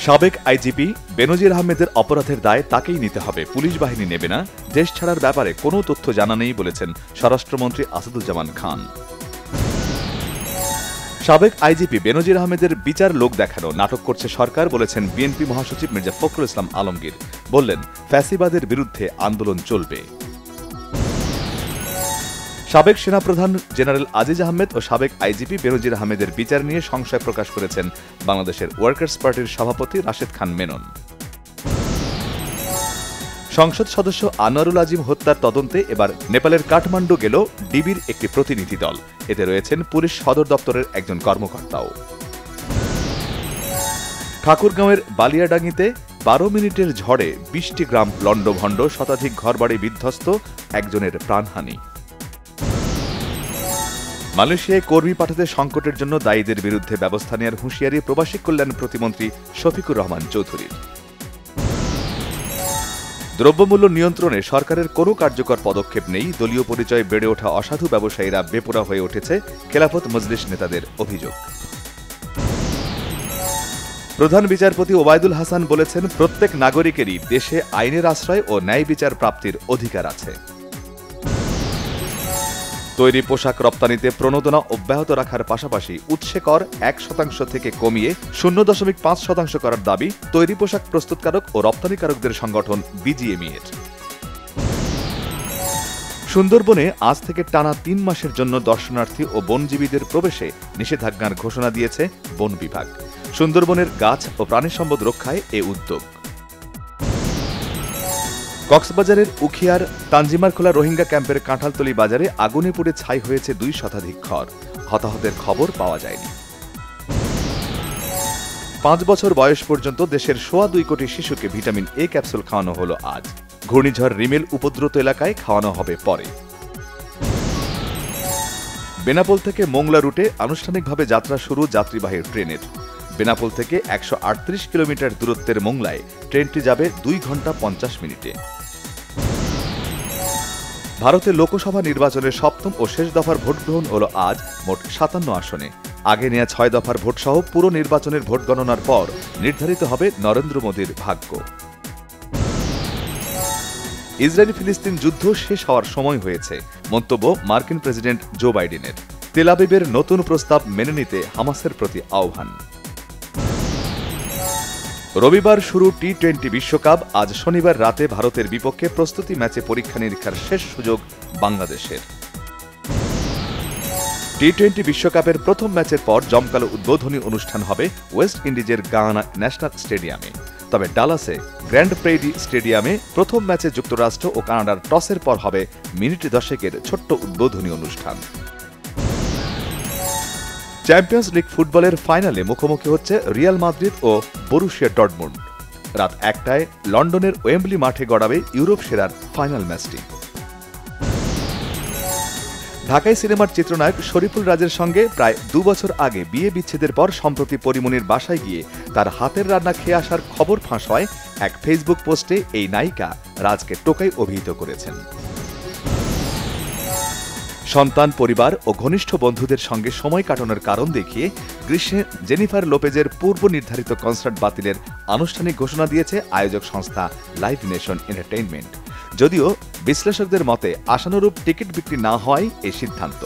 সাবেক আইজিপি বেনজির আহমেদের অপরাধের দায় তাকেই নিতে হবে, পুলিশ বাহিনী নেবে না। দেশ ছাড়ার ব্যাপারে কোনো তথ্য জানা নেই বলেছেন স্বরাষ্ট্রমন্ত্রী আসাদুজ্জামান খান। সাবেক আইজিপি বেনজির আহমেদের বিচার লোক দেখানো নাটক করছে সরকার বলেছেন বিএনপি মহাসচিব মির্জা ফখরুল ইসলাম আলমগীর। বললেন, ফ্যাসিবাদের বিরুদ্ধে আন্দোলন চলবে। সাবেক সেনাপ্রধান জেনারেল আজিজ আহমেদ ও সাবেক আইজিপি বেনজির আহমেদের বিচার নিয়ে সংশয় প্রকাশ করেছেন বাংলাদেশের ওয়ার্কার্স পার্টির সভাপতি রাশেদ খান মেনন। সংসদ সদস্য আনোয়ারুল আজিম হত্যার তদন্তে এবার নেপালের কাঠমান্ডু গেল ডিবির একটি প্রতিনিধি দল। এতে রয়েছেন পুলিশ সদর দপ্তরের একজন কর্মকর্তাও। ঠাকুরগাঁওয়ের বালিয়াডাঙ্গিতে 12 মিনিটের ঝড়ে 20টি গ্রাম লণ্ডভণ্ড, শতাধিক ঘরবাড়ি বিধ্বস্ত, একজনের প্রাণহানি। মালয়েশিয়ায় কর্মী পাঠাতে সংকটের জন্য দায়ীদের বিরুদ্ধে ব্যবস্থা নেওয়ার হুঁশিয়ারি প্রবাসী কল্যাণ প্রতিমন্ত্রী শফিকুর রহমান চৌধুরীর। দ্রব্যমূল্য নিয়ন্ত্রণে সরকারের কোনো কার্যকর পদক্ষেপ নেই, দলীয় পরিচয়ে বেড়ে ওঠা অসাধু ব্যবসায়ীরা বেপরোয়া হয়ে উঠেছে খেলাফত মজলিস নেতাদের অভিযোগ। প্রধান বিচারপতি ওবায়দুল হাসান বলেছেন, প্রত্যেক নাগরিকেরই দেশে আইনের আশ্রয় ও ন্যায় বিচার প্রাপ্তির অধিকার আছে। তৈরি পোশাক রপ্তানিতে প্রণোদনা অব্যাহত রাখার পাশাপাশি উৎসে কর 1% থেকে কমিয়ে 0.5% করার দাবি তৈরি পোশাক প্রস্তুতকারক ও রপ্তানিকারকদের সংগঠন বিজিএমইএর। সুন্দরবনে আজ থেকে টানা 3 মাসের জন্য দর্শনার্থী ও বনজীবীদের প্রবেশে নিষেধাজ্ঞার ঘোষণা দিয়েছে বন বিভাগ। সুন্দরবনের গাছ ও প্রাণী সম্পদ রক্ষায় এ উদ্যোগ। কক্সবাজারের উখিয়ার তানজিমারখোলা রোহিঙ্গা ক্যাম্পের কাঁঠালতলী বাজারে আগুনে পুড়ে ছাই হয়েছে 2 শতাধিক ঘর। হতাহতের খবর পাওয়া যায়নি। 5 বছর বয়স পর্যন্ত দেশের 2.25 কোটি শিশুকে ভিটামিন এ ক্যাপসুল খাওয়ানো হলো আজ। ঘূর্ণিঝড় রিমেল উপদ্রুত এলাকায় খাওয়ানো হবে পরে। বেনাপোল থেকে মোংলা রুটে আনুষ্ঠানিকভাবে যাত্রা শুরু যাত্রীবাহী ট্রেনের। বেনাপোল থেকে 138 কিলোমিটার দূরত্বের মোংলায় ট্রেনটি যাবে 2 ঘন্টা 50 মিনিটে। ভারতে লোকসভা নির্বাচনের 7ম ও শেষ দফার ভোট গ্রহণ হল আজ মোট 57 আসনে। আগে নেওয়া 6 দফার ভোট সহ পুরো নির্বাচনের ভোট গণনার পর নির্ধারিত হবে নরেন্দ্র মোদীর ভাগ্য। ইসরায়েল ফিলিস্তিন যুদ্ধ শেষ হওয়ার সময় হয়েছে, মন্তব্য মার্কিন প্রেসিডেন্ট জো বাইডেনের। তেল আবিবের নতুন প্রস্তাব মেনে নিতে হামাসের প্রতি আহ্বান। রবিবার শুরু টি-20 বিশ্বকাপ। আজ শনিবার রাতে ভারতের বিপক্ষে প্রস্তুতি ম্যাচে পরীক্ষা নিরীক্ষার শেষ সুযোগ বাংলাদেশের। টি-20 বিশ্বকাপের প্রথম ম্যাচের পর জমকালো উদ্বোধনী অনুষ্ঠান হবে ওয়েস্ট ইন্ডিজের গায়ানা ন্যাশনাল স্টেডিয়ামে। তবে ডালাসে গ্র্যান্ড প্রেইরি স্টেডিয়ামে প্রথম ম্যাচে যুক্তরাষ্ট্র ও কানাডার টসের পর হবে মিনিট 10 ছোট্ট উদ্বোধনী অনুষ্ঠান। চ্যাম্পিয়ন্স লিগ ফুটবলের ফাইনালে মুখোমুখি হচ্ছে রিয়াল মাদ্রিদ ও বরুসিয়া ডর্টমুন্ড। রাত 1টায় লন্ডনের ওয়েম্বলি মাঠে গড়াবে ইউরোপ সেরার ফাইনাল ম্যাচটি। ঢাকাই সিনেমার চিত্রনায়ক শরীফুল রাজের সঙ্গে প্রায় 2 বছর আগে বিয়ে বিচ্ছেদের পর সম্প্রতি পরিমণির বাসায় গিয়ে তার হাতের রান্না খেয়ে আসার খবর ফাঁস হয়। এক ফেসবুক পোস্টে এই নায়িকা রাজকে টোকাই অভিহিত করেছেন। সন্তান, পরিবার ও ঘনিষ্ঠ বন্ধুদের সঙ্গে সময় কাটানোর কারণ দেখিয়ে গ্রীষ্মে জেনিফার লোপেজের পূর্ব নির্ধারিত কনসার্ট বাতিলের আনুষ্ঠানিক ঘোষণা দিয়েছে আয়োজক সংস্থা লাইভ নেশন এন্টারটেইনমেন্ট। যদিও বিশ্লেষকদের মতে আশানুরূপ টিকিট বিক্রি না হয় এই সিদ্ধান্ত।